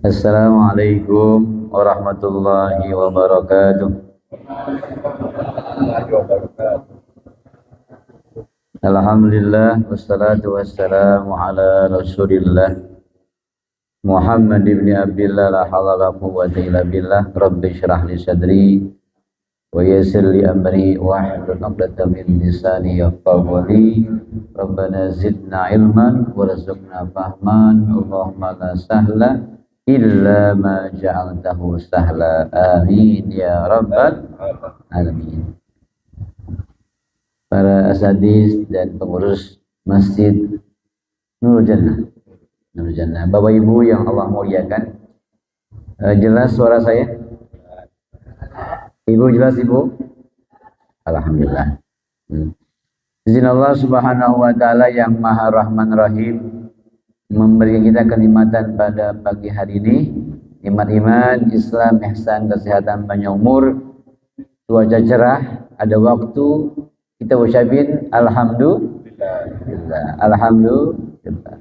Assalamualaikum warahmatullahi wabarakatuh. Alhamdulillah wassalatu wassalamu ala Rasulillah Muhammad ibn Abdillah la hawla la quwwata illa billah. Rabbi shrah li sadri wa yassir li amri wahlul 'uqdatam min lisani yafqahu qawli. Rabbana zidna ilman warzuqna fahman. Allahumma la sahla illa ma ja'altahu sahla. Amin ya rabbal alamin. Para asatidz dan pengurus Masjid Nurul Jannah, Bapak Ibu yang Allah muliakan, jelas suara saya? Ibu jelas Ibu? Alhamdulillah. Izin Allah Subhanahu wa taala yang Maha Rahman Rahim memberi kita kenikmatan pada pagi hari ini, nikmat iman, Islam, ihsan, kesehatan, panjang umur, cuaca cerah, ada waktu, kita ucapin alhamdulillah. Alhamdulillah.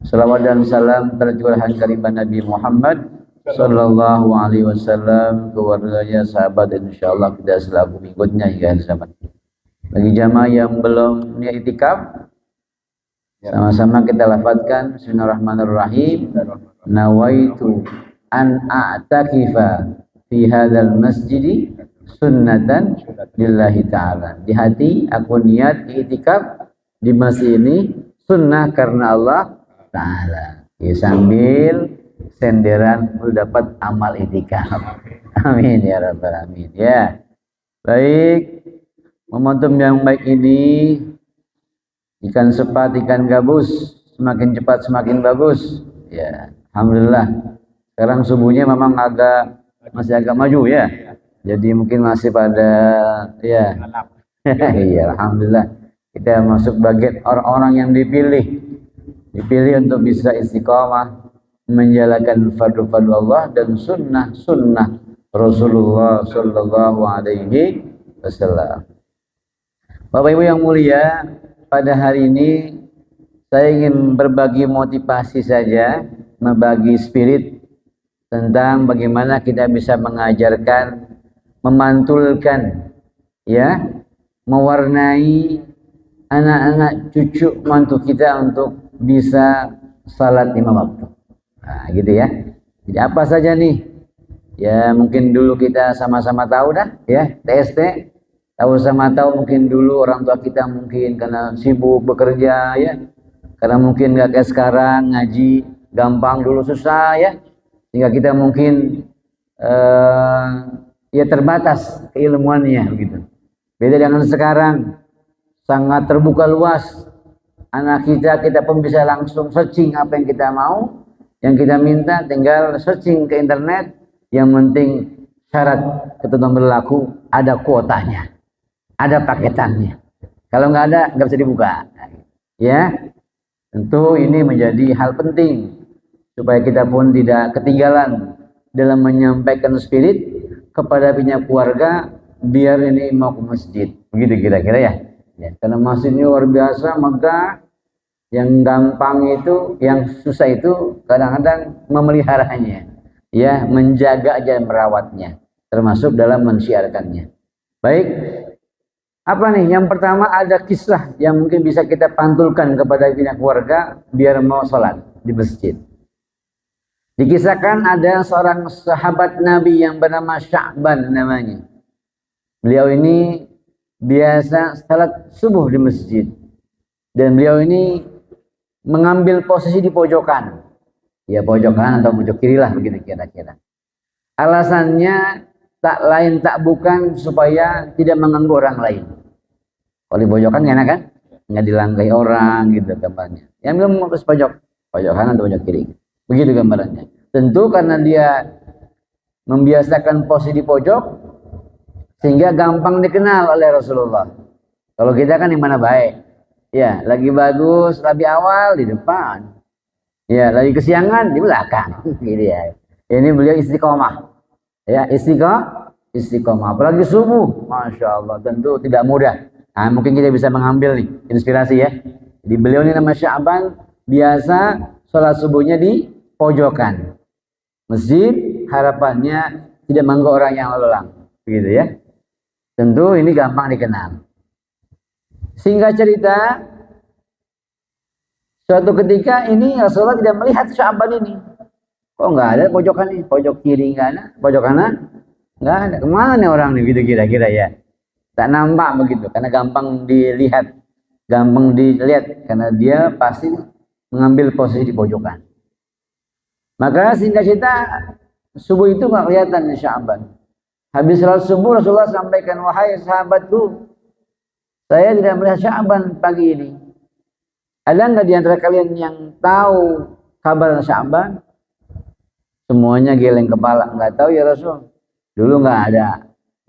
Salawat dan salam tercurahkan kepada Nabi Muhammad sallallahu alaihi wasallam, keluarganya, sahabat, dan insyaallah kita selalu mengikutnya hingga akhir zaman. Bagi jamaah yang belum niat itikaf, sama-sama kita lafadzkan bismillahirrahmanirrahim. Nawaitu an a'takifa fi hadzal masjidi sunnatan lillahi ta'ala. Di hati aku niat itikaf di masjid ini sunnah karena Allah Ta'ala. Ya, sambil senderan udah dapat amal itikaf. Amin ya rabbal alamin. Ya. Baik, momentum yang baik ini, ikan sepat, ikan gabus, semakin cepat semakin bagus. Ya, alhamdulillah. Sekarang subuhnya memang masih agak maju ya. Jadi mungkin masih pada ya. Iya, alhamdulillah. Kita masuk bagian orang-orang yang dipilih untuk bisa istiqamah menjalankan fardu-fardu Allah dan sunnah Rasulullah sallallahu alaihi wasallam. Bapak Ibu yang mulia, pada hari ini saya ingin berbagi motivasi saja, membagi spirit tentang bagaimana kita bisa mengajarkan, memantulkan, ya, mewarnai anak-anak cucu mantu kita untuk bisa salat 5 waktu. Nah, gitu ya. Jadi apa saja nih? Ya, mungkin dulu kita sama-sama tahu dah, ya, TST. Tahu sama tahu, mungkin dulu orang tua kita mungkin karena sibuk bekerja, ya. Karena mungkin nggak kayak sekarang ngaji gampang, dulu susah, ya. Sehingga kita mungkin ya terbatas keilmuannya gitu. Beda dengan sekarang, sangat terbuka luas. Anak kita pun bisa langsung searching apa yang kita mau, yang kita minta, tinggal searching ke internet. Yang penting syarat ketentuan berlaku, ada kuotanya, ada paketannya. Kalau nggak ada, nggak bisa dibuka. Ya, tentu ini menjadi hal penting supaya kita pun tidak ketinggalan dalam menyampaikan spirit kepada pihak keluarga, biar ini mau ke masjid. Begitu kira-kira ya. Ya, karena masjid ini luar biasa, megah. Yang gampang itu, yang susah itu kadang-kadang memeliharanya, ya, menjaga dan merawatnya, termasuk dalam mensiarkannya. Baik, apa nih? Yang pertama ada kisah yang mungkin bisa kita pantulkan kepada pihak keluarga biar mau sholat di masjid. Dikisahkan ada seorang sahabat Nabi yang bernama Sya'ban namanya. Beliau ini biasa salat subuh di masjid, dan beliau ini mengambil posisi di pojokan, ya, pojokan atau pojok kiri lah, begitu kira-kira. Alasannya tak lain tak bukan supaya tidak mengganggu orang lain. Kalau di pojokan enak kan, nggak dilangkai orang gitu gambarnya. Yang belum harus pojokan atau pojok kiri, begitu gambarannya. Tentu karena dia membiasakan posisi di pojok, sehingga gampang dikenal oleh Rasulullah. Kalau kita kan yang mana baik, ya, lagi bagus, lebih awal di depan, ya, lagi kesiangan di belakang, gitu ya. Ini beliau istiqomah, ya, istiqomah. Apalagi subuh, masya Allah, tentu tidak mudah. Nah, mungkin kita bisa mengambil nih inspirasi ya. Jadi beliau ini nama Sya'ban, biasa sholat subuhnya di pojokan. masjid, harapannya tidak mengganggu orang yang lalu lalang, begitu ya. Tentu ini gampang dikenal. Singkat cerita, suatu ketika ini Rasulullah tidak melihat Sya'ban ini. Kok nggak ada pojokan nih? Pojok kiri nggak ada, pojok kanan nggak ada. Kemana nih orang nih gitu kira-kira ya? Tak nampak begitu, karena gampang dilihat karena dia pasti mengambil posisi di pojokan. Maka singkat cerita, subuh itu nggak kelihatan Sya'ban. Habis salat subuh Rasulullah sampaikan, wahai sahabatku, saya tidak melihat Sya'ban pagi ini. Ada nggak di antara kalian yang tahu kabar Sya'ban? Semuanya geleng kepala, nggak tahu ya Rasul. Dulu nggak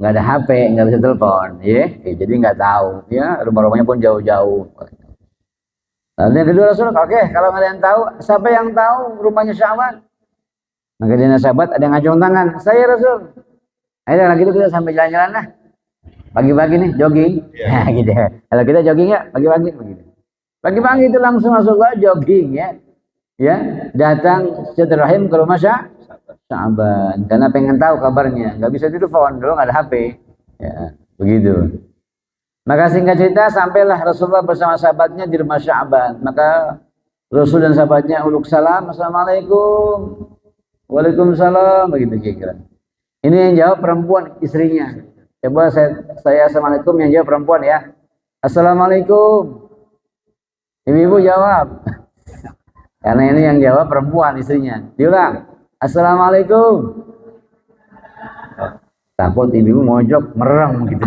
ada HP, nggak bisa telepon, jadi nggak tahu. Ya, rumah-rumahnya pun jauh-jauh. Lalu yang kedua Rasul, oke, kalau nggak ada yang tahu, siapa yang tahu rumahnya Sya'ban? Maka dia sahabat ada yang ngacung tangan, saya Rasul. Ayo lagi itu kita sampai jalan-jalan lah. Pagi-pagi nih jogging, ya gitu. Kalau kita jogging ya pagi-pagi begitu. Pagi-pagi itu langsung Rasulullah jogging ya, datang silaturahim ke rumah Sya'ban karena pengen tahu kabarnya. Nggak bisa telepon, dulu nggak ada HP, ya begitu. Maka singkat cerita sampailah Rasulullah bersama sahabatnya di rumah Sya'ban. Maka Rasul dan sahabatnya uluk salam, assalamualaikum, waalaikumsalam, begitu kira-kira. Ini yang jawab perempuan, istrinya. Coba saya assalamualaikum, yang jawab perempuan ya. Assalamualaikum. Ibu-ibu jawab. Karena ini yang jawab perempuan, istrinya. Diulang. Assalamualaikum. Takut ibu-ibu mojok merem gitu.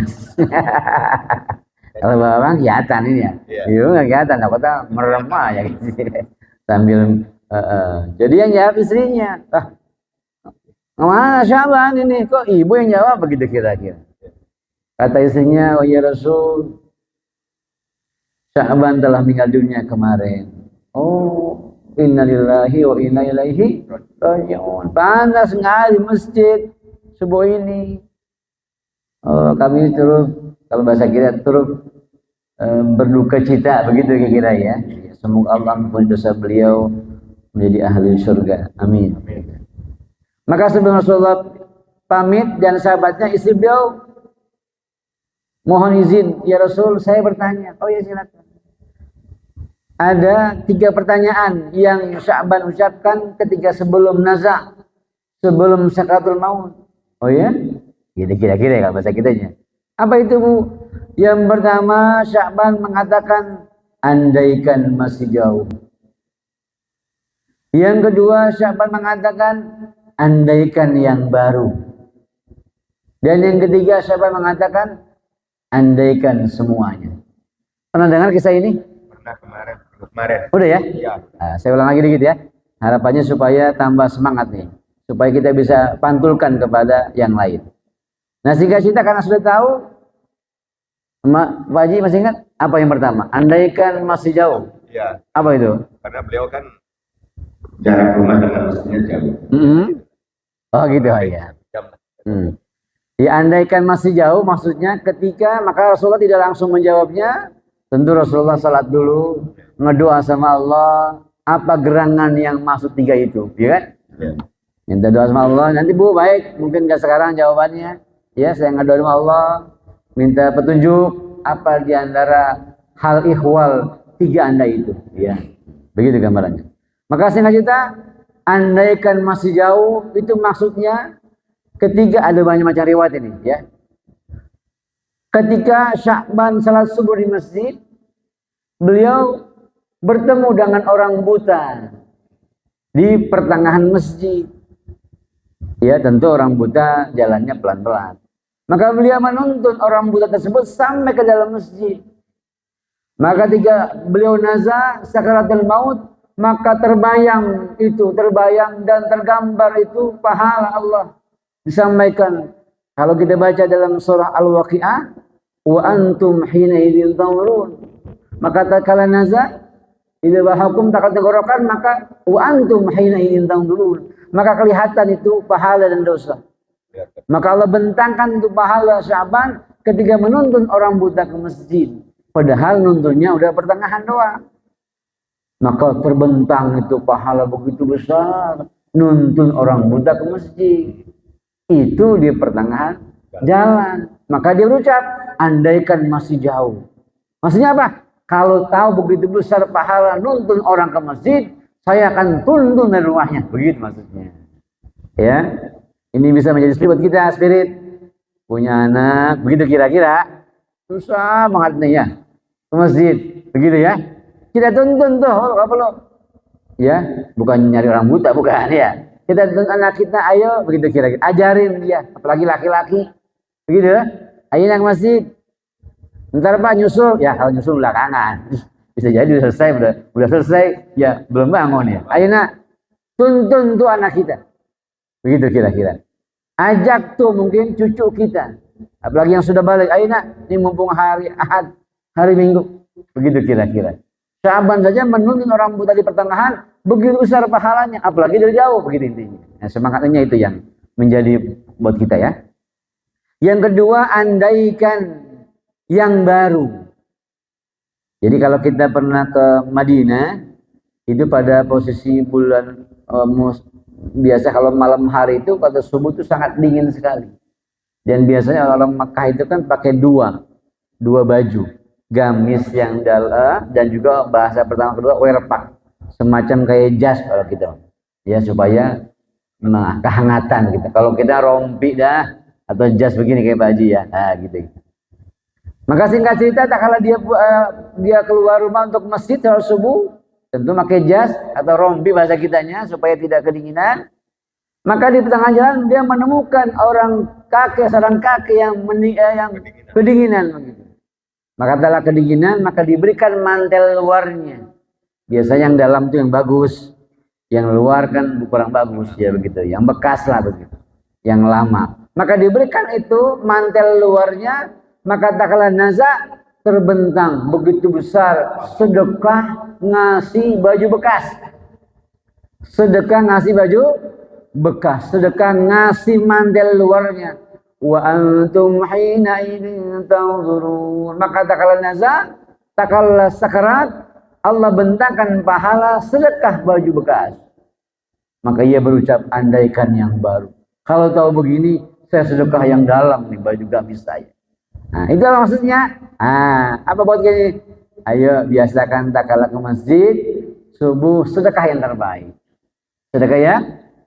Kalau bapak kelihatan ini ya. Ibu nggak kelihatan, takutnya merem aja gitu. Sambil jadi yang jawab istrinya. Mana Sya'ban ini? Kok ibu yang jawab begitu kira-kira? Kata istrinya, oh ya Rasul, Sya'ban telah meninggal dunia kemarin. Oh, innalillahi wa inna ilaihi raji'un. Panas sekali masjid subuh ini. Oh, kami turut, kalau bahasa kita turut berduka cita begitu kira-kira ya. Semoga Allah ampuni dosa beliau menjadi ahli surga. Amin. Maka sebelum Rasulullah pamit dan sahabatnya, istri beliau mohon izin, ya Rasul, saya bertanya. Oh ya silakan. Ada 3 pertanyaan yang Sya'ban ucapkan ketika sebelum naza, sebelum sakaratul maut. Oh ya? Gitu kira-kira ya bahasa kitanya. Apa itu Bu? Yang pertama Sya'ban mengatakan andaikan masih jauh. Yang kedua Sya'ban mengatakan andaikan yang baru. Dan yang ketiga Sya'ban mengatakan andaikan semuanya. Pernah dengar kisah ini? Pernah kemarin. Udah ya? Iya. Nah, saya ulang lagi dikit ya. Harapannya supaya tambah semangat nih. Supaya kita bisa pantulkan kepada yang lain. Nah singkat cerita karena sudah tahu, Pak Haji masih ingat? Apa yang pertama? Andaikan masih jauh. Iya. Apa itu? Karena beliau kan jarak rumah dengan masjidnya jauh. Oh gitu ya. Ya andaikan masih jauh maksudnya ketika, maka Rasulullah tidak langsung menjawabnya. Tentu Rasulullah salat dulu, ngedoa sama Allah, apa gerangan yang maksud 3 itu, ya kan? Ya. Minta doa sama Allah, nanti Bu baik, mungkin gak sekarang jawabannya. Ya saya ngedoa sama Allah, minta petunjuk apa di antara hal ihwal 3 Anda itu, ya. Begitu gambarannya. Maka singkat cerita, andaikan masih jauh itu maksudnya ketiga, ada banyak macam riwayat ini ya. Ketika Sya'ban salat subuh di masjid, beliau bertemu dengan orang buta di pertengahan masjid. Ya tentu orang buta jalannya pelan-pelan. Maka beliau menuntun orang buta tersebut sampai ke dalam masjid. Maka ketika beliau nazar sakaratul maut, maka terbayang dan tergambar itu pahala Allah. Disampaikan kalau kita baca dalam surah Al-Waqi'ah, wa antum hina idzin tanzurun, maka tatkala nazar idza bahakum taqaddarakan, maka wa antum hina idzin tanzurun, maka kelihatan itu pahala dan dosa. Maka Allah bentangkan itu pahala Sya'ban ketika menuntun orang buta ke masjid, padahal nuntunnya udah pertengahan doang. Maka terbentang itu pahala begitu besar nuntun orang buta ke masjid. Itu di pertengahan jalan. Maka dia berucap, andaikan masih jauh. Maksudnya apa? Kalau tahu begitu besar pahala nuntun orang ke masjid, saya akan tuntun dari rumahnya. Begitu maksudnya. Ya, ini bisa menjadi spirit kita, spirit punya anak, begitu kira-kira susah banget nih ya ke masjid, begitu ya. Kita tuntun tuh, apa lo? Ya, bukan nyari orang buta, bukan ya. Kita tuntun anak kita, ayo, begitu kira-kira. Ajarin dia, apalagi laki-laki, begitu ya. Ayo ke masjid. Ntar Pak nyusul, ya kalau nyusul belakangan. Bisa jadi udah selesai, udah selesai, ya belum bangun ya. Ayo nak, tuntun tuh anak kita. Begitu kira-kira. Ajak tuh mungkin cucu kita. Apalagi yang sudah balik. Ayo nak, ini mumpung hari Ahad, hari Minggu. Begitu kira-kira. Syaban saja menuntun orang buta di pertengahan, begitu besar pahalanya. Apalagi dari jauh, begitu intinya. Nah, semangatnya itu yang menjadi buat kita ya. Yang kedua, andaikan yang baru. Jadi kalau kita pernah ke Madinah, itu pada posisi bulan biasa kalau malam hari itu pada subuh itu sangat dingin sekali. Dan biasanya orang Makkah itu kan pakai dua baju, gamis yang dalam dan juga bahasa pertama kedua werpak, semacam kayak jas kalau kita, ya supaya kehangatan kita. Kalau kita rompi dah atau jas begini kayak Pak Haji ya, nah gitu. Maka singkat cerita, tak kala dia keluar rumah untuk masjid harus subuh, tentu pakai jas atau rompi bahasa kitanya supaya tidak kedinginan. Maka di tengah jalan dia menemukan seorang kakek yang kedinginan begitu. Maka setelah kedinginan, maka diberikan mantel luarnya. Biasanya yang dalam itu yang bagus, yang luar kan kurang bagus ya begitu, yang bekas lah begitu, yang lama. Maka diberikan itu mantel luarnya, maka tak kala nazak terbentang begitu besar sedekah ngasih baju bekas. Sedekah ngasih baju bekas, sedekah ngasih mantel luarnya. Wa antum hina idzin tanzurun. Maka tak kala nazak, tak kala sakarat, Allah bentangkan pahala sedekah baju bekas. Maka ia berucap, andaikan yang baru. Kalau tahu begini, saya sedekah yang dalam nih baju gamis saya. Nah, itu maksudnya. Apa buat gini? Ayo biasakan tak kala ke masjid subuh sedekah yang terbaik. Sedekah yang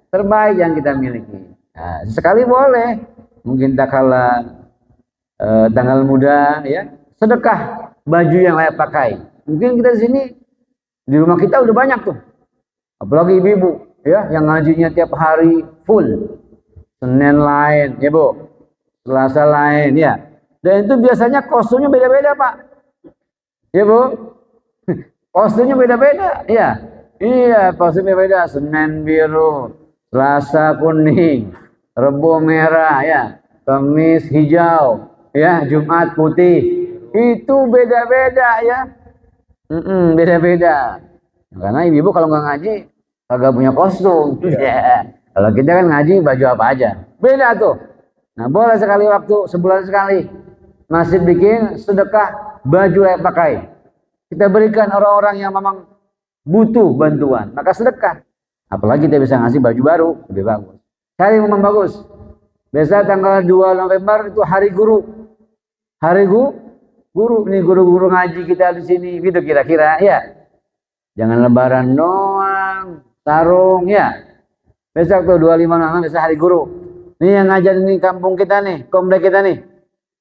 terbaik yang kita miliki. Nah, sekali boleh. Mungkin tak kala tanggal muda ya, sedekah baju yang layak pakai. Mungkin kita di sini di rumah kita udah banyak tuh. Apalagi ibu-ibu ya yang ngajinya tiap hari full. Senin lain, ya Bu. Selasa lain ya. Dan itu biasanya kostumnya beda-beda, Pak. Ya, Bu. Kostumnya beda-beda, ya. Iya, kostumnya beda. Senin biru, Selasa kuning, Rebo merah, ya. Kamis hijau, ya. Jumat putih. Itu beda-beda, ya. Beda-beda. Karena ibu-ibu kalau nggak ngaji, kagak punya kostum. Ya. Kalau kita kan ngaji baju apa aja. Beda tuh. Nah, boleh sekali waktu, sebulan sekali. Masih bikin sedekah baju layak pakai. Kita berikan orang-orang yang memang butuh bantuan. Maka sedekah. Apalagi kita bisa ngasih baju baru. Lebih bagus. Hari memang bagus. Biasa tanggal 2 November itu hari guru. Hari guru. Ini guru-guru ngaji kita di sini. Gitu kira-kira. Ya. Jangan lebaran doang. Sarung. Ya. Besok tuh 25 November biasa hari guru. Ini yang ngajarin di kampung kita nih. Komplek kita nih.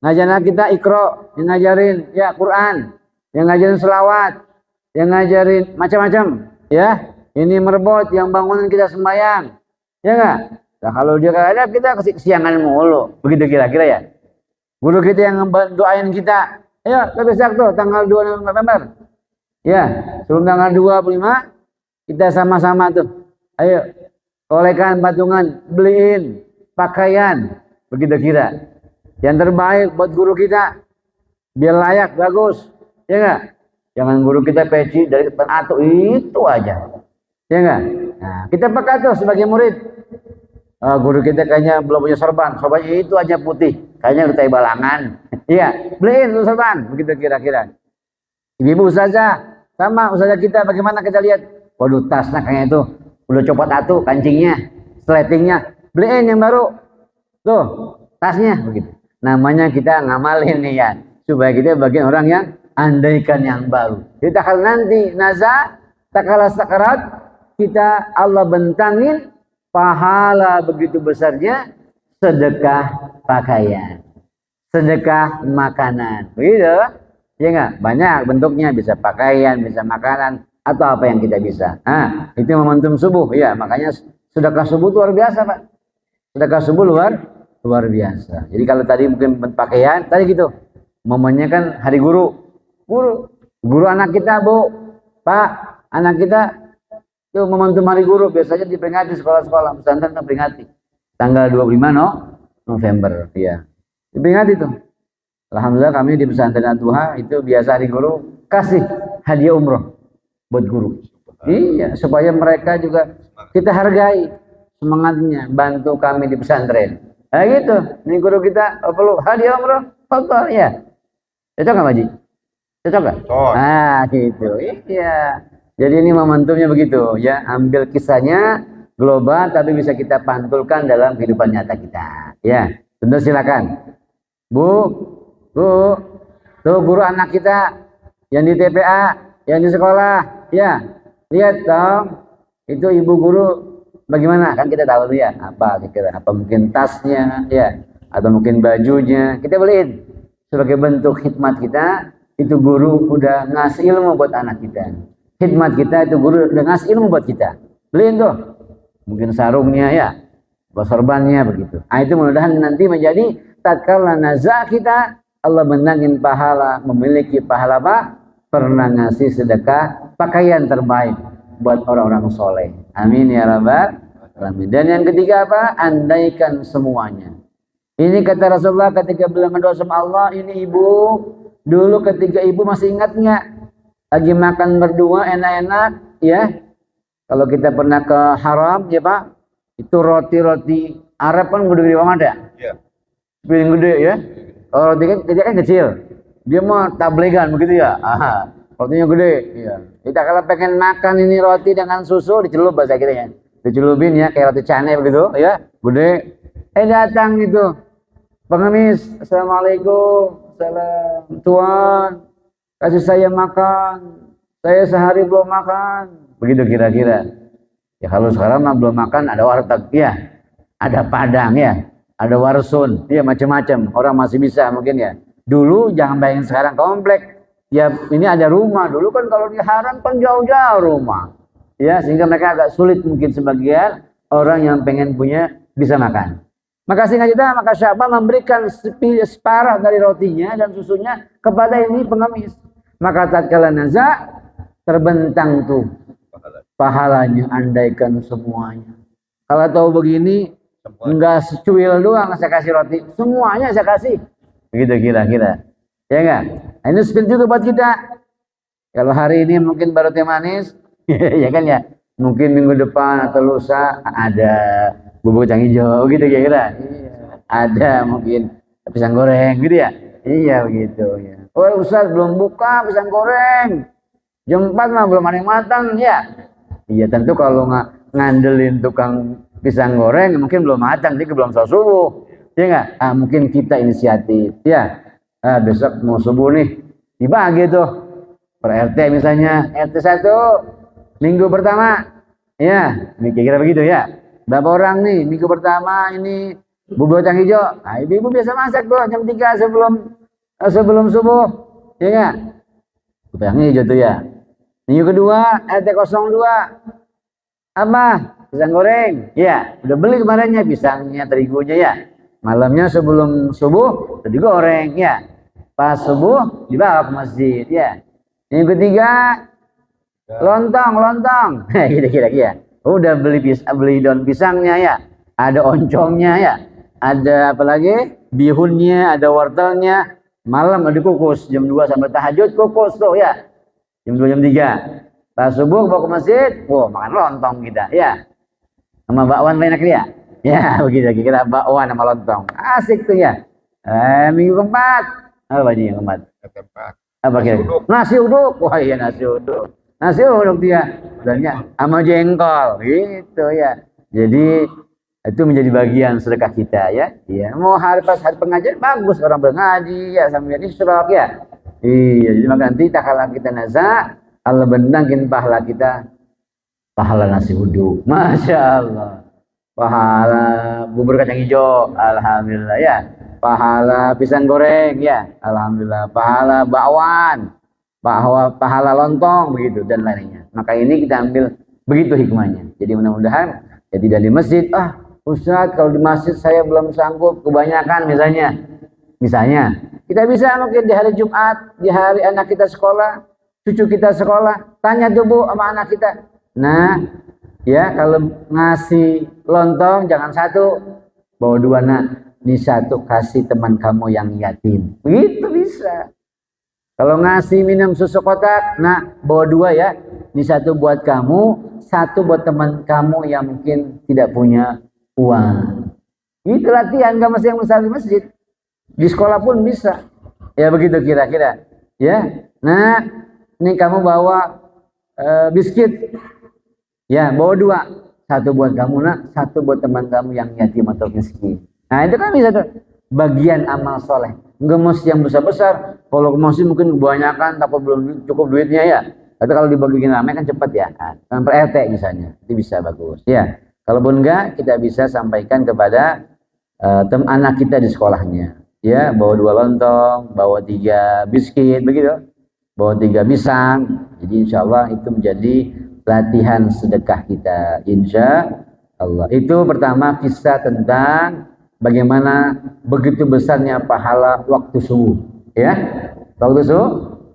Ngajarin kita Iqra, yang ngajarin ya Quran, yang ngajarin selawat, yang ngajarin macam-macam, ya. Ini merbot yang bangunan kita sembahyang, ya enggak? Nah, kalau dia ada kita kesiangan mulu, begitu kira-kira ya. Guru kita yang doain kita, ayo besok tuh tanggal 2 November, ya. Sebelum tanggal 25 kita sama-sama tuh, ayo olehkan patungan, beliin pakaian, begitu kira. Yang terbaik buat guru kita biar layak bagus, ya enggak? Jangan guru kita peci dari atau itu aja, ya enggak? Nah, kita pakai tuh sebagai murid. Guru kita kayaknya belum punya sorbannya itu aja putih, kayaknya udah tai balangan. Iya, beliin tuh sorban, begitu kira-kira. Ibu ustazah sama ustazah kita bagaimana kita lihat? Waduh tasnya kayaknya itu udah copot atuh kancingnya, sletingnya, beliin yang baru. Tuh, tasnya begitu. Namanya kita ngamalin nih ya, supaya kita bagian orang yang andaikan yang baru. Jadi kalau nanti nazar, tak kalah sakarat, kita Allah bentangin pahala begitu besarnya sedekah pakaian, sedekah makanan, begitu ya nggak? Banyak bentuknya, bisa pakaian, bisa makanan, atau apa yang kita bisa. Nah, itu momentum subuh ya, makanya sedekah subuh itu luar biasa Pak. Sedekah subuh luar biasa. Jadi kalau tadi mungkin pakaian, tadi gitu momennya kan hari guru anak kita Bu, Pak, anak kita itu momentum hari guru, biasanya diperingati sekolah-sekolah pesantren memperingati tanggal 25 November ya. Diperingati tuh. Alhamdulillah kami di pesantren At-Tuha itu biasa hari guru kasih hadiah umroh buat guru. Iya, supaya mereka juga kita hargai semangatnya bantu kami di pesantren. Nah gitu, ini guru kita perlu hadiah umroh, foto ya. Cocok nggak Pak Haji? Cocok nggak? Nah gitu, iya. Jadi ini momentumnya begitu ya, ambil kisahnya global tapi bisa kita pantulkan dalam kehidupan nyata kita. Ya, tentu silakan. Bu, tuh guru anak kita yang di TPA, yang di sekolah, ya, lihat dong, itu ibu guru bagaimana? Kan kita tahu tuh ya, apa kira-kira, apa mungkin tasnya, ya, atau mungkin bajunya, kita beliin sebagai bentuk khidmat kita. Itu guru udah ngasih ilmu buat anak kita. Khidmat kita itu guru udah ngasih ilmu buat kita. Beliin tuh. Mungkin sarungnya ya, sorbannya begitu. Nah itu mudah-mudahan nanti menjadi tatkala nazar kita, Allah menangin pahala, memiliki pahala apa? Pernah ngasih sedekah pakaian terbaik buat orang-orang soleh. Amin ya rabbal alamin. Dan yang ketiga apa? Andaikan semuanya. Ini kata Rasulullah ketika beliau berdoa sama Allah, ini ibu, dulu ketika ibu masih ingat nggak? Lagi makan berdua enak-enak ya, kalau kita pernah ke haram ya Pak, itu roti-roti Arab kan gede-gede banget ya, piring gede ya. Kalau roti kan dia kan kecil, dia mau tablegan begitu ya, rotinya gede ya. Kita kalau pengen makan ini roti dengan susu dicelup bahasa kita ya, dicelupin ya kayak roti canai begitu ya, gede. Datang itu pengemis, assalamualaikum, salam tuan, kasih saya makan, saya sehari belum makan, begitu kira-kira. Ya kalau sekarang mah belum makan ada warteg ya, ada padang ya, ada warsun, ya macam-macam. Orang masih bisa mungkin ya. Dulu jangan bayangin sekarang komplek. Ya ini ada rumah. Dulu kan kalau di haram kan jauh-jauh rumah. Ya sehingga mereka agak sulit mungkin sebagian orang yang pengen punya bisa makan. Maka singkat cerita, maka Sya'ban memberikan separuh dari rotinya dan susunya kepada ini pengemis. Maka tatkala nazar terbentang tuh pahalanya, andaikan semuanya. Kalau tahu begini, enggak secuil doang saya kasih roti, semuanya saya kasih. Begitu kira-kira. Ya enggak? Nah, ini spill juga buat kita. Kalau hari ini mungkin baru teh manis, ya kan ya. Mungkin minggu depan atau lusa ada bubur kacang hijau gitu kira-kira. Iya. Ada mungkin pisang goreng gitu ya. Iya begitu ya. Oh Ustaz belum buka pisang goreng. Jam 4 mah belum ada yang matang ya. Iya tentu kalau ngandelin tukang pisang goreng mungkin belum matang, jadi belum sholat subuh. Ya enggak? Mungkin kita inisiatif ya. Besok mau subuh nih dibagi tuh per RT misalnya, RT 1 minggu pertama ya, kira-kira begitu ya. Berapa orang nih minggu pertama ini bubur kacang hijau. Nah, ibu-ibu biasa masak tuh jam 3 sebelum subuh. Ya enggak? Bubur kacang hijau tuh ya. Minggu kedua RT 02 apa? Pisang goreng. Ya, udah beli kemarinnya pisangnya, terigunya ya. Malamnya sebelum subuh udah digoreng ya. Pas subuh dibawa ke masjid ya. Yang ketiga lontong. Kira-kira ya. Udah beli daun pisangnya ya. Ada oncomnya ya. Ada apa lagi? Bihunnya, ada wortelnya. Malam ada kukus jam 2 sampai tahajud kukus tuh ya. Jam 2 jam 3. Pas subuh bawa ke masjid, wah makan lontong kita ya. Sama bakwan enak ya. Ya begitu kira bakwan sama lontong. Asik tuh ya. Minggu keempat. Apa nih yang keempat? Apa kira? Nasi uduk. Wah iya nasi uduk. Nasi uduk dia, dannya sama jengkol, gitu ya. Jadi itu menjadi bagian sedekah kita ya. Iya, mau pas hari pengajian bagus orang berngaji ya sambil isyraq ya. Iya, jadi maka nanti tak kalah kita nazar, Allah bentangin pahala kita, pahala nasi uduk, masya Allah. Pahala bubur kacang hijau, alhamdulillah ya. Pahala pisang goreng ya, alhamdulillah. Pahala bakwan, pahala lontong begitu dan lainnya. Maka ini kita ambil begitu hikmahnya. Jadi mudah-mudahan ya tidak di masjid. Ustaz, kalau di masjid saya belum sanggup, kebanyakan misalnya kita bisa mungkin di hari Jumat, di hari anak kita sekolah, cucu kita sekolah, tanya tuh Bu sama anak kita. Nah, ya kalau ngasih lontong jangan satu, bawa dua nak. Ini satu kasih teman kamu yang yatim. Begitu bisa. Kalau ngasih minum susu kotak, nah bawa dua ya. Ini satu buat kamu, satu buat teman kamu yang mungkin tidak punya uang. Itu latihan, gak mesti yang besar di masjid. Di sekolah pun bisa. Ya begitu kira-kira. Ya. Nah, ini kamu bawa biskuit. Ya, bawa dua. Satu buat kamu nak, satu buat teman kamu yang yatim atau miskin. Nah, itu kan bisa tuh. Bagian amal soleh. Enggak mesti yang besar-besar. Kalau masih mungkin kebanyakan, tapi belum cukup duitnya ya. Tapi kalau dibagiin ramai kan cepat ya. Kan per RT misalnya. Itu bisa bagus. Ya. Kalaupun enggak, kita bisa sampaikan kepada anak kita di sekolahnya. Ya, bawa dua lontong, bawa 3 biskuit, begitu. Bawa 3 pisang. Jadi insya Allah itu menjadi latihan sedekah kita. Insya Allah. Itu pertama kisah tentang bagaimana begitu besarnya pahala waktu subuh. Ya, waktu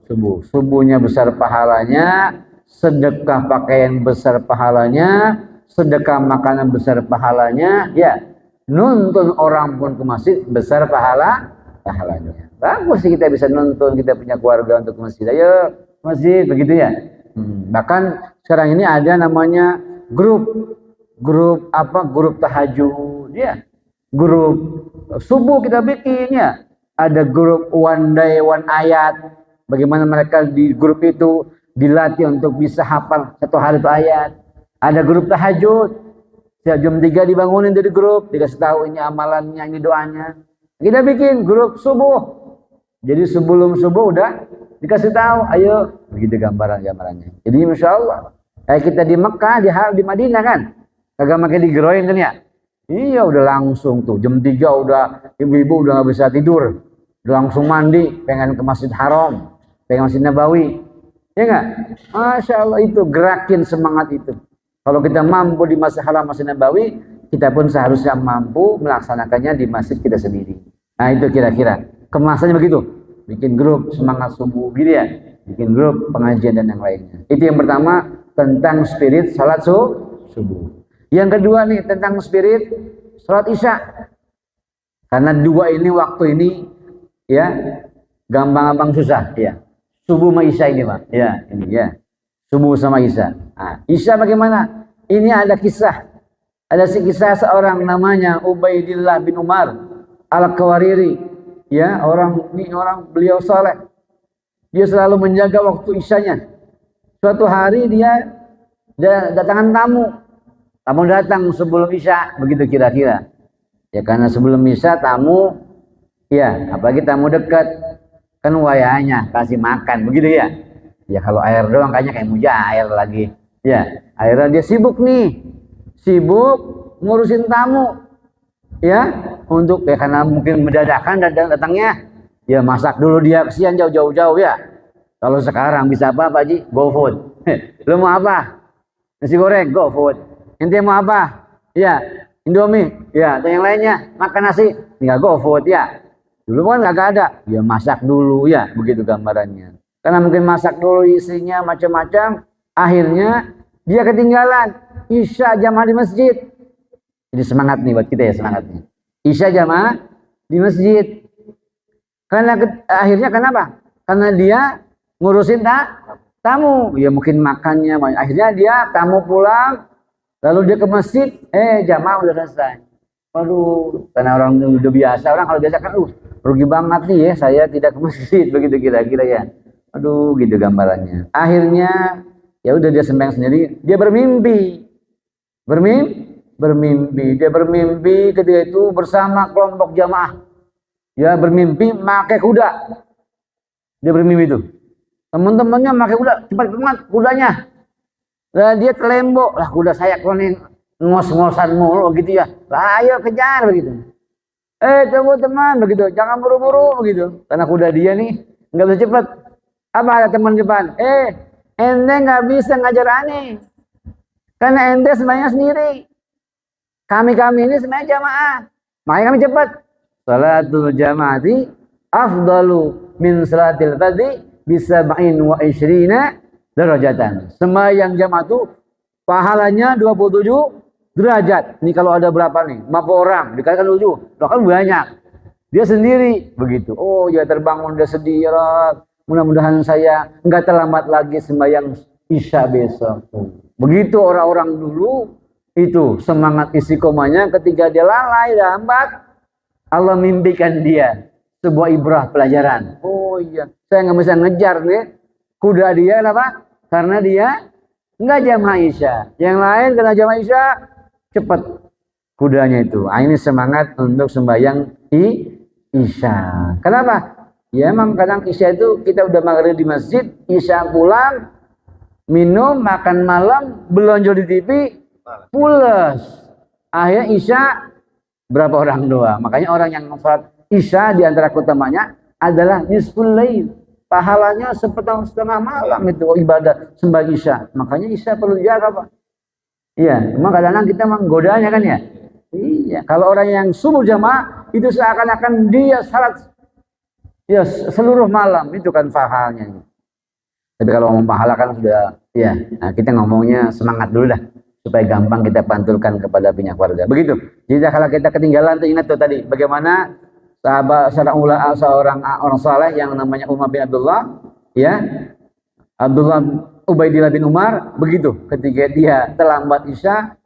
subuh. Subuhnya besar pahalanya, sedekah pakaian besar pahalanya, sedekah makanan besar pahalanya, ya. Nuntun orang pun ke masjid besar pahalanya. Bagus sih kita bisa nuntun, kita punya keluarga untuk ke masjid. Ayo masjid begitu ya. Bahkan sekarang ini ada namanya grup tahajud ya. Grup subuh kita bikin ya. Ada grup one day one ayat. Bagaimana mereka di grup itu dilatih untuk bisa hafal 1 hari itu ayat. Ada grup tahajud. Setiap jam 3 dibangunin dari grup, dikasih tahu ini amalannya, ini doanya. Kita bikin grup subuh. Jadi sebelum subuh udah dikasih tahu, ayo begitu gambarannya. Jadi Masya Allah, kayak kita di Mekah, di Madinah kan, kagak makin digeroin kan ya? Iya udah langsung tuh, jam 3 udah ibu-ibu udah nggak bisa tidur, udah langsung mandi, pengen ke Masjid Haram, pengen Masjid Nabawi, ya nggak? Masya Allah itu gerakin semangat itu. Kalau kita mampu di Masjid Haram, Masjid Nabawi, kita pun seharusnya mampu melaksanakannya di masjid kita sendiri. Nah itu kira-kira kemasannya begitu, bikin grup semangat subuh gitu ya, bikin grup pengajian dan yang lainnya. Itu yang pertama tentang spirit salat subuh. Yang kedua nih tentang spirit salat isya. Karena 2 ini waktu ini ya gampang-gampang susah ya. Subuh sama isya ini Pak. Ya, ini ya. Subuh sama isya. Nah, isya bagaimana? Ini ada kisah. Ada kisah seorang namanya Ubaidillah bin Umar Al-Qawariri. Ya, orang beliau saleh. Dia selalu menjaga waktu isyanya. Suatu hari dia datangan tamu. Tamu datang sebelum isya, begitu kira-kira. Ya karena sebelum isya tamu, ya apalagi tamu dekat, kan wayahnya kasih makan, begitu ya. Ya kalau air doang kayaknya kayak mujair lagi. Ya, akhirnya dia sibuk nih. Sibuk ngurusin tamu. Ya, untuk ya karena mungkin mendadakan datangnya. Ya masak dulu dia, kesian jauh-jauh ya. Kalau sekarang bisa apa Pak Ji? GoFood. Lu mau apa? Nasi goreng, GoFood. Ente mau apa? Ya, Indomie. Ya, dan yang lainnya makan nasi, tinggal GoFood ya. Dulu kan nggak ada. Ya masak dulu ya, begitu gambarannya. Karena mungkin masak dulu isinya macam-macam, akhirnya dia ketinggalan isya jamaah di masjid. Jadi semangat nih buat kita ya semangatnya. Isya jamaah di masjid. Karena akhirnya kenapa? Karena dia ngurusin tamu. Ya mungkin makannya. Akhirnya dia tamu pulang, lalu dia ke masjid, jamaah udah selesai. Waduh, karena orang udah biasa, orang kalau biasa kan rugi banget nih ya, saya tidak ke masjid, begitu kira-kira ya. Aduh gitu gambarannya. Akhirnya Ya udah dia sembahyang sendiri, dia bermimpi, dia bermimpi ketika itu bersama kelompok jamaah. Ya bermimpi pakai kuda. Dia bermimpi itu. Teman-temannya pakai kuda, cepat banget kudanya. Lah dia kelembok, lah kuda saya kloning ngos-ngosan mulu gitu ya. Lah ayo kejar begitu. Tunggu teman begitu, jangan buru-buru begitu. Karena kuda dia nih nggak bisa cepat. Apa ada teman depan? Ente nggak bisa ngajar aneh. Karena ente semuanya sendiri. Kami ini semuanya jamaah. Makanya kami cepat. Salatul jamaati afdalu min salatil fardhi bisab'in wa isyrina derajatan. Sembahyang jamaah itu pahalanya 27 derajat. Ini kalau ada berapa nih? 50 orang dikalikan 7. Loh kan banyak. Dia sendiri begitu. Oh ya terbangun dia sedih. Mudah-mudahan saya enggak terlambat lagi sembahyang Isya besok. Begitu orang-orang dulu itu semangat istiqomahnya. Ketika dia lalai lambat, Allah mimpikan dia sebuah ibrah pelajaran. Oh iya, saya nggak bisa ngejar nih kuda dia, kenapa? Karena dia nggak jamaah Isya. Yang lain kena jamaah Isya, cepat kudanya itu. Ini semangat untuk sembahyang Isya. Kenapa? Ya emang kadang Isya itu kita udah maghrib di masjid, Isya pulang, minum, makan malam, belonjol di TV, pules. Akhirnya Isya berapa orang doa. Makanya orang yang sholat Isya di antara keutamanya adalah nisful lail. Pahalanya setengah malam itu ibadah sembah Isya. Makanya Isya perlu dijaga, Pak. Iya, memang kadang-kadang kita menggodanya kan ya. Iya, kalau orang yang subuh jamaah itu seakan-akan dia salat ya seluruh malam, itu kan pahalanya. Tapi kalau ngomong pahala kan sudah ya, nah kita ngomongnya semangat dulu dah supaya gampang kita pantulkan kepada pihak keluarga. Begitu. Jadi kalau kita ketinggalan tuh ingat tuh tadi bagaimana seorang orang saleh yang namanya Umar bin Abdullah, ya. Abdullah Ubaidillah bin Umar begitu ketika dia terlambat Isya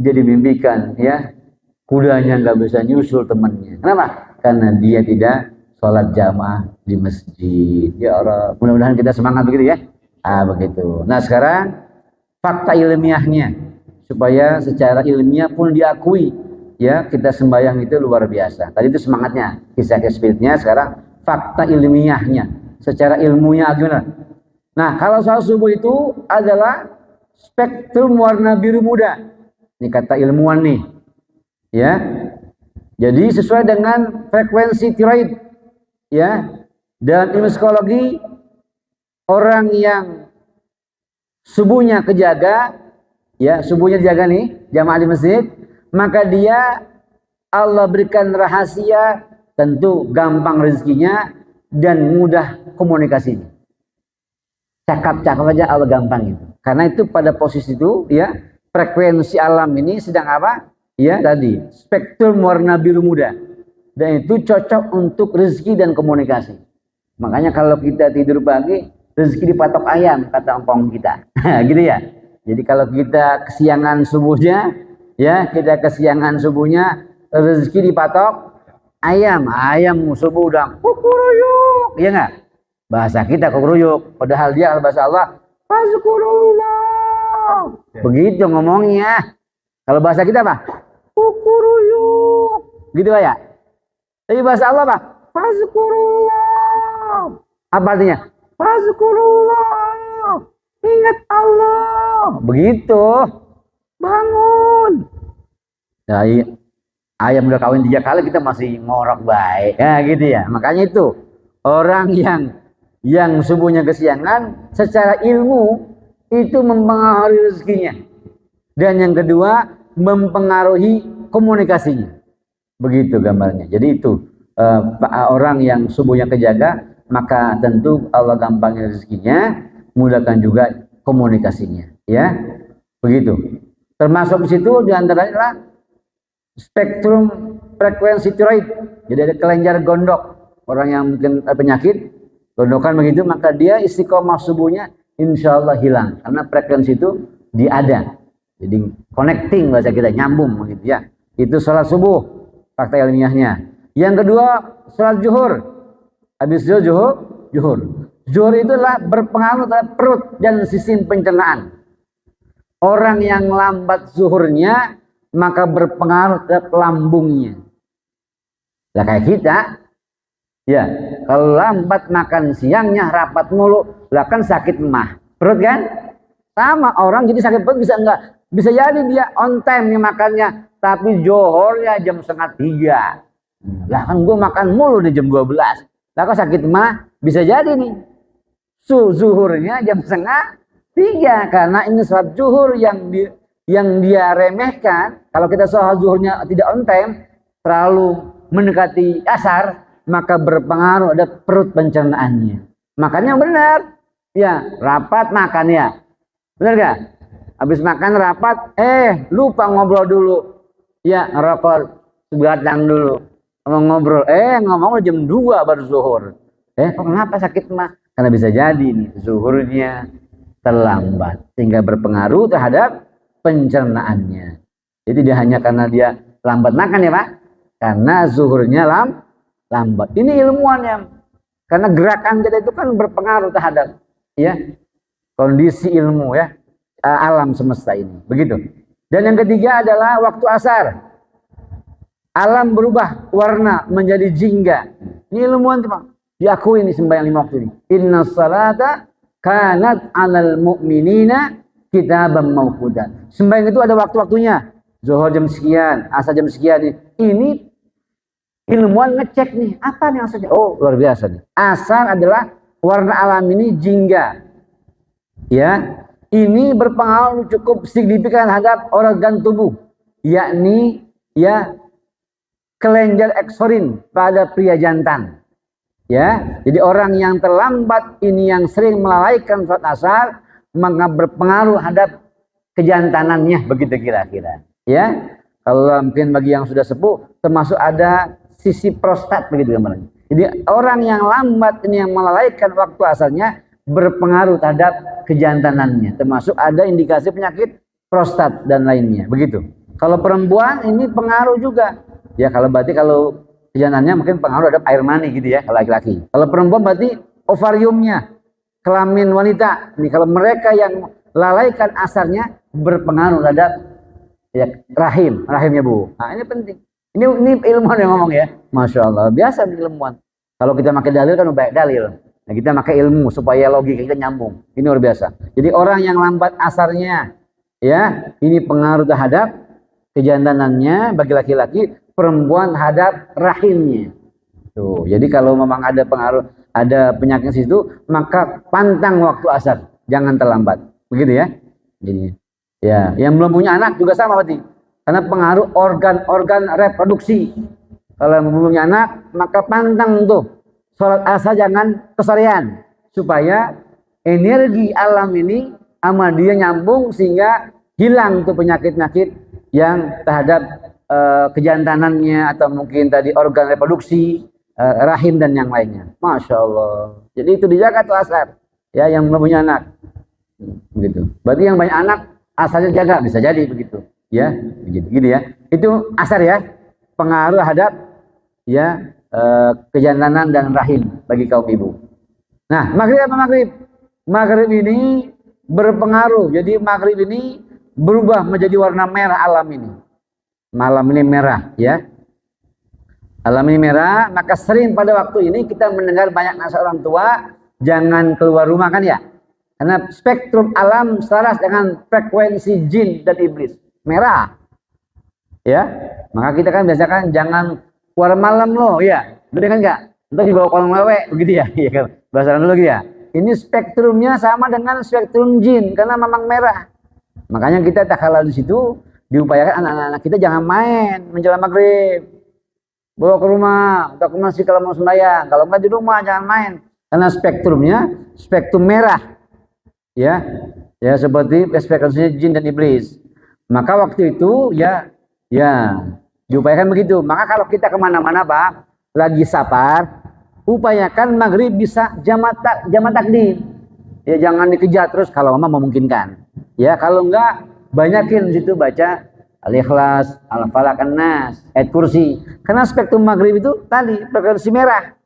dia dimimpikan ya kudanya nggak bisa nyusul temannya. Kenapa? Karena dia tidak sholat jamaah di masjid. Ya Allah, mudah-mudahan kita semangat begitu ya. Begitu. Nah sekarang fakta ilmiahnya supaya secara ilmiah pun diakui ya kita sembahyang itu luar biasa. Tadi itu semangatnya, kisah spiritnya. Sekarang fakta ilmiahnya secara ilmunya gimana? Nah kalau sholat subuh itu adalah spektrum warna biru muda. Ini kata ilmuwan nih ya. Jadi sesuai dengan frekuensi tiroid ya. Dan ilmu psikologi orang yang subuhnya kejaga, ya subuhnya dijaga nih, jamaah di masjid, maka dia Allah berikan rahasia, tentu gampang rezekinya dan mudah komunikasinya. Cakap-cakap aja Allah gampang itu. Karena itu pada posisi itu, ya frekuensi alam ini sedang apa? Ya tadi spektrum warna biru muda, dan itu cocok untuk rezeki dan komunikasi. Makanya kalau kita tidur pagi, rezeki dipatok ayam kata empong kita. Gitu ya. Jadi kalau kita kesiangan subuhnya, ya kita kesiangan subuhnya, rezeki dipatok ayam. Ayam subuh udah kukuruyuk, ya nggak? Bahasa kita kukuruyuk, padahal dia bahasa Allah fazkurullah. Begitu ngomongnya. Kalau bahasa kita apa? Kukuruyuk. Gitu Pak ya. Tapi bahasa Allah apa? Fazkurullah. Apa artinya? Fazkurullah. Ingat Allah. Begitu. Bangun. Nah, ayam udah kawin 3 kali kita masih ngorok baik. Ya gitu ya. Makanya itu orang yang subuhnya kesiangan secara ilmu itu mempengaruhi rezekinya. Dan yang kedua mempengaruhi komunikasinya. Begitu gambarnya. Jadi itu orang yang subuhnya kejaga, maka tentu Allah gampangin rezekinya, mudahkan juga komunikasinya, ya. Begitu. Termasuk di situ diantaranya adalah spektrum frekuensi tiroid. Jadi ada kelenjar gondok. Orang yang mungkin penyakit gondokan begitu, maka dia istiqomah subuhnya insya Allah hilang. Karena frekuensi itu dia ada. Jadi connecting bahasa kita, nyambung begitu ya. Itu sholat subuh, fakta ilmiahnya. Yang kedua, sholat zuhur. Habis zuhur. Zuhur itulah berpengaruh terhadap perut dan sistem pencernaan. Orang yang lambat zuhurnya maka berpengaruh terhadap lambungnya. Lah kayak kita, ya kalau lambat makan siangnya rapat mulu, lah kan sakit mah perut kan? Sama orang jadi sakit perut bisa enggak? Bisa jadi dia on time nih makannya, tapi johornya jam 2:30. Lah kan gue makan mulu di jam 12. Lah kok sakit mah? Bisa jadi nih. Zuhurnya jam 2:30 karena ini sholat zuhur yang dia remehkan. Kalau kita sholat zuhurnya tidak on time, terlalu mendekati asar, maka berpengaruh ada perut pencernaannya. Makanya benar, ya rapat makan ya, benar gak? Habis makan rapat, lupa ngobrol dulu, ya ngerokok sebatang dulu, ngobrol, ngomong jam 2 baru zuhur. Kok kenapa sakit mah? Karena bisa jadi nih zuhurnya terlambat sehingga berpengaruh terhadap pencernaannya. Jadi dia hanya karena dia lambat makan ya Pak, karena zuhurnya lambat. Ini ilmuwan yang karena gerakan kita itu kan berpengaruh terhadap ya kondisi ilmu ya alam semesta ini. Begitu. Dan yang ketiga adalah waktu asar. Alam berubah warna menjadi jingga. Ini ilmuwan tuh Pak. Diakui ini sembahyang 5 waktu ini. Inna salata kanat 'alal mu'minina kitaban mawquta. Sembahyang itu ada waktu-waktunya. Zuhur jam sekian, asar jam sekian. Ini ilmuwan ngecek nih, apa nih asarnya? Oh, luar biasa nih. Asar adalah warna alam ini jingga. Ya, ini berpengaruh cukup signifikan terhadap organ tubuh, yakni ya kelenjar eksorin pada pria jantan. Ya, jadi orang yang terlambat ini yang sering melalaikan sholat asar maka berpengaruh terhadap kejantanannya, begitu kira-kira. Ya, kalau mungkin bagi yang sudah sepuh termasuk ada sisi prostat begitu gambarnya. Jadi orang yang lambat ini yang melalaikan waktu asarnya berpengaruh terhadap kejantanannya, termasuk ada indikasi penyakit prostat dan lainnya. Begitu. Kalau perempuan ini pengaruh juga. Ya kalau berarti kalau kejantanannya mungkin pengaruh terhadap air mani gitu ya kalau laki-laki. Kalau perempuan berarti ovariumnya, kelamin wanita. Ini kalau mereka yang lalaikan asarnya berpengaruh terhadap ya rahimnya Bu. Nah ini penting. Ini ilmuwan yang ngomong ya. Masya Allah, biasa nih ilmuwan. Kalau kita pakai dalil kan baik dalil. Nah kita pakai ilmu supaya logika kita nyambung. Ini luar biasa. Jadi orang yang lambat asarnya, ya ini pengaruh terhadap kejantanannya bagi laki-laki, perempuan terhadap rahimnya. Tuh, jadi kalau memang ada pengaruh, ada penyakit situ, maka pantang waktu asar, jangan terlambat. Begitu ya. Jadi, ya, yang belum punya anak juga sama berarti. Karena pengaruh organ-organ reproduksi. Kalau belum punya anak, maka pantang tuh sholat asar jangan kesorean supaya energi alam ini sama dia nyambung sehingga hilang tuh penyakit-penyakit yang terhadap kejantanannya atau mungkin tadi organ reproduksi, rahim dan yang lainnya. Masya Allah. Jadi itu dijaga tuh asar. Ya yang belum punya anak. Begitu. Berarti yang banyak anak asarnya jaga, bisa jadi begitu. Ya, gitu ya. Itu asar ya. Pengaruh terhadap ya kejantanan dan rahim bagi kaum ibu. Nah, maghrib apa maghrib? Maghrib ini berpengaruh. Jadi maghrib ini berubah menjadi warna merah alam ini. Malam ini merah ya. Alam ini merah, maka sering pada waktu ini kita mendengar banyak nasihat orang tua jangan keluar rumah kan ya. Karena spektrum alam selaras dengan frekuensi jin dan iblis. Merah. Ya. Maka kita kan biasakan jangan keluar malam loh ya. Betul kan enggak? Untuk dibawa kolong lewe begitu ya. Iya kan. Bahasa dulu gitu ya. Ini spektrumnya sama dengan spektrum jin karena memang merah. Makanya kita tak kalah di situ diupayakan anak-anak kita jangan main menjelang maghrib. Bawa ke rumah, atau ke masjid kalau mau sembahyang. Kalau enggak di rumah jangan main. Karena spektrumnya spektrum merah. Ya. Ya seperti frekuensinya jin dan iblis. Maka waktu itu ya diupayakan begitu. Maka kalau kita kemana-mana Pak, lagi safar, upayakan maghrib bisa jamak takdim. Ya jangan dikejar terus kalau memang memungkinkan. Ya kalau enggak banyakin di situ baca Al-Ikhlas, Al-Falaq, An-Nas, ayat kursi. Karena spektrum maghrib itu tadi frekuensi merah.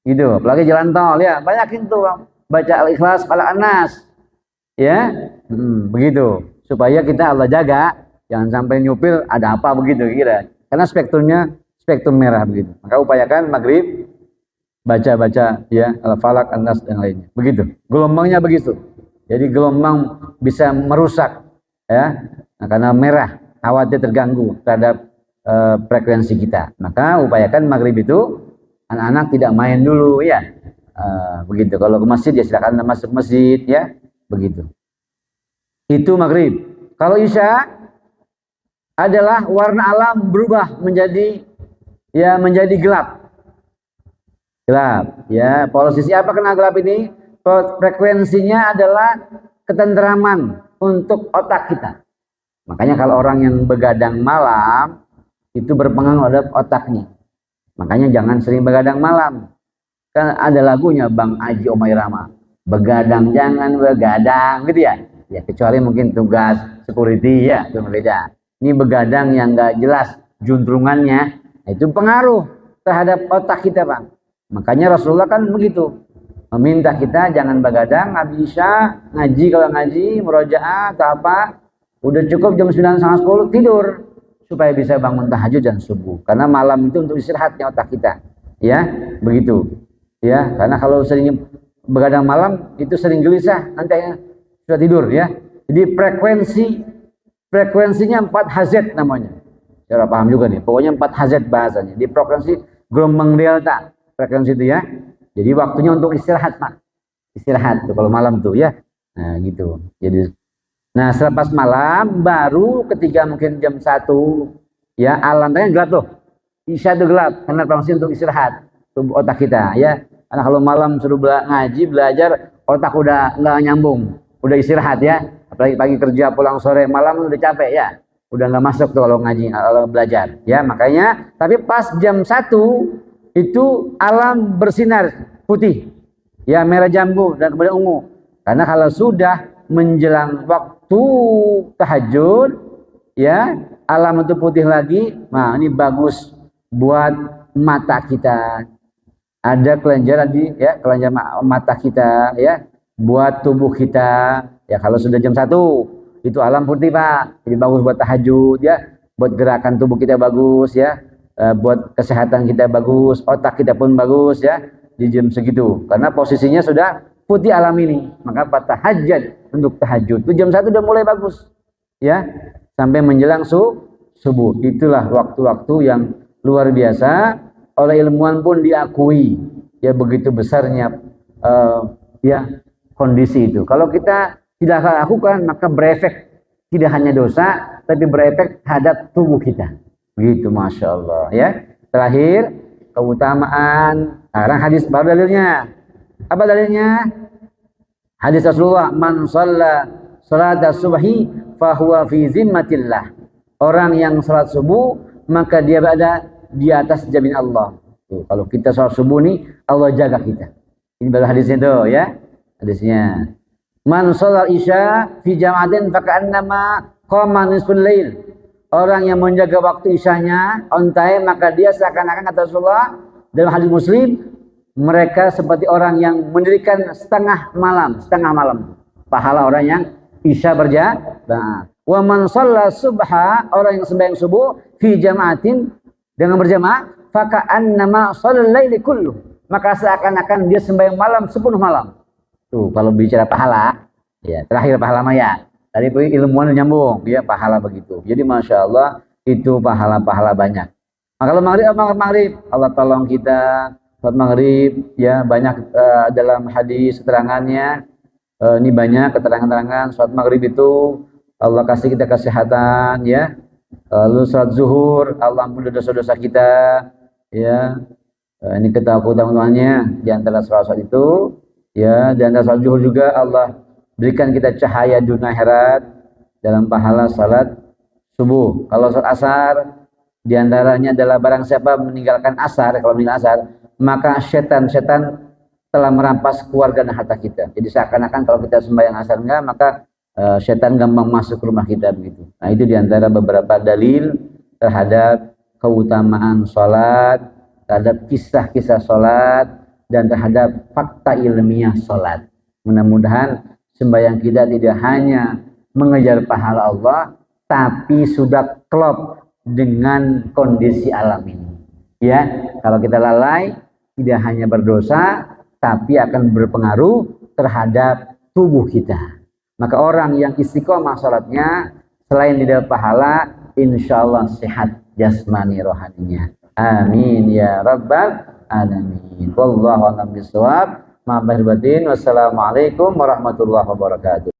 Gitu. Apalagi jalan tol ya, banyakin tuh baca Al-Ikhlas, Falaq-An-Nas. Ya, begitu. Supaya kita Allah jaga, jangan sampai nyupir ada apa begitu kira. Karena spektrum merah begitu. Maka upayakan maghrib baca ya Al-Falaq, An-Nas dan lainnya. Begitu. Gelombangnya begitu. Jadi gelombang bisa merusak ya. Nah, karena merah, khawatir terganggu terhadap frekuensi kita. Maka upayakan maghrib itu anak-anak tidak main dulu ya. Begitu. Kalau ke masjid ya silakan masuk masjid ya. Begitu. Itu maghrib. Kalau isya adalah warna alam berubah menjadi gelap. Gelap ya. Posisi apa kena gelap ini? Frekuensinya adalah ketenteraman untuk otak kita. Makanya kalau orang yang begadang malam itu berpengaruh terhadap otaknya. Makanya jangan sering begadang malam. Kan ada lagunya Bang Aji Omairama. Begadang jangan begadang gitu ya. Ya kecuali mungkin tugas security ya, itu beda. Ini begadang yang enggak jelas juntrungannya, itu pengaruh terhadap otak kita, Bang. Makanya Rasulullah kan begitu. Meminta kita jangan begadang, nggak bisa ngaji, kalau ngaji, murojaah atau apa, udah cukup jam 9:30 tidur supaya bisa bangun tahajud dan subuh. Karena malam itu untuk istirahatnya otak kita, ya begitu, ya. Karena kalau sering begadang malam itu sering gelisah, nanti sudah tidur, ya. Jadi frekuensinya 4 Hz namanya. Cara paham juga nih. Pokoknya 4 Hz bahasanya. Di frekuensi gelombang delta frekuensi itu ya. Jadi waktunya untuk istirahat, Pak. Istirahat tuh kalau malam tuh ya. Nah, gitu. Jadi selepas malam baru ketika mungkin jam 1 ya, alam tadi gelap tuh. Isya itu gelap karena frekuensi untuk istirahat tubuh otak kita ya. Karena kalau malam suruh ngaji, belajar, otak udah nggak nyambung, udah istirahat ya. Apalagi pagi kerja pulang sore malam udah capek ya. Udah nggak masuk tuh kalau ngaji, kalau belajar ya. Makanya tapi pas jam 1 itu alam bersinar putih ya, merah jambu dan kemudian ungu. Karena kalau sudah menjelang waktu tahajud ya, alam itu putih lagi. Nah ini bagus buat mata kita, ada kelenjar di ya, kelenjar mata kita ya, buat tubuh kita ya. Kalau sudah jam 1 itu alam putih, Pak. Jadi bagus buat tahajud ya, buat gerakan tubuh kita bagus ya, buat kesehatan kita bagus, otak kita pun bagus ya di jam segitu. Karena posisinya sudah putih alam ini, maka tahajud untuk tahajud itu jam 1 udah mulai bagus ya, sampai menjelang subuh. Itulah waktu-waktu yang luar biasa, oleh ilmuwan pun diakui ya, begitu besarnya ya kondisi itu. Kalau kita tidak lakukan maka berefek tidak hanya dosa tapi berefek terhadap tubuh kita. Begitu, Masya Allah ya. Terakhir keutamaan. Sekarang hadis baru dalilnya. Apa dalilnya? Hadis Rasulullah, man shalla salata subhi fahuwa fi zimmatillah. Orang yang salat subuh maka dia berada di atas jamin Allah. Tuh, kalau kita salat subuh nih Allah jaga kita. Ini baru hadisnya tuh ya. Hadisnya, man shalla isya fi jama'atin faka'annama qama nisful lail. Orang yang menjaga waktu isyanya on time maka dia seakan-akan, kata Rasulullah dalam hadis Muslim, mereka seperti orang yang mendirikan setengah malam. Pahala orang yang isya berjamaah. Wa man shalla subha, orang yang sembahyang subuh fi jama'atin dengan berjamaah, faka'annama shallal laili kullu. Maka seakan-akan dia sembahyang malam sepenuh malam. Tuh kalau bicara pahala, ya terakhir pahala maya. Tadi ilmuwan nyambung, ya pahala begitu. Jadi Masya Allah itu pahala-pahala banyak. Nah, kalau maghrib, Allah tolong kita salat maghrib ya, banyak dalam hadis keterangannya. Ini banyak keterangan-keterangan salat maghrib itu Allah kasih kita kesehatan ya. Lalu salat zuhur Allah ampuni dosa-dosa kita ya. Ini keutamaan-utamannya di antara salat itu ya. Di antara salat zuhur juga Allah berikan kita cahaya dunia akhirat dalam pahala salat subuh. Kalau salat asar diantaranya adalah barang siapa meninggalkan asar, kalau meninggal asar maka setan telah merampas keluarga dan harta kita. Jadi seakan-akan kalau kita sembahyang asar enggak, maka setan gampang masuk ke rumah kita begitu. Nah itu diantara beberapa dalil terhadap keutamaan salat, terhadap kisah-kisah salat dan terhadap fakta ilmiah sholat. Mudah-mudahan sembahyang kita tidak hanya mengejar pahala Allah, tapi sudah klop dengan kondisi alam ini. Ya, kalau kita lalai, tidak hanya berdosa, tapi akan berpengaruh terhadap tubuh kita. Maka orang yang istiqomah sholatnya, selain tidak pahala, insya Allah sehat jasmani rohaninya. Amin ya rabbal alamin. Wallahu a'lam bishawab. Wassalamualaikum warahmatullahi wabarakatuh.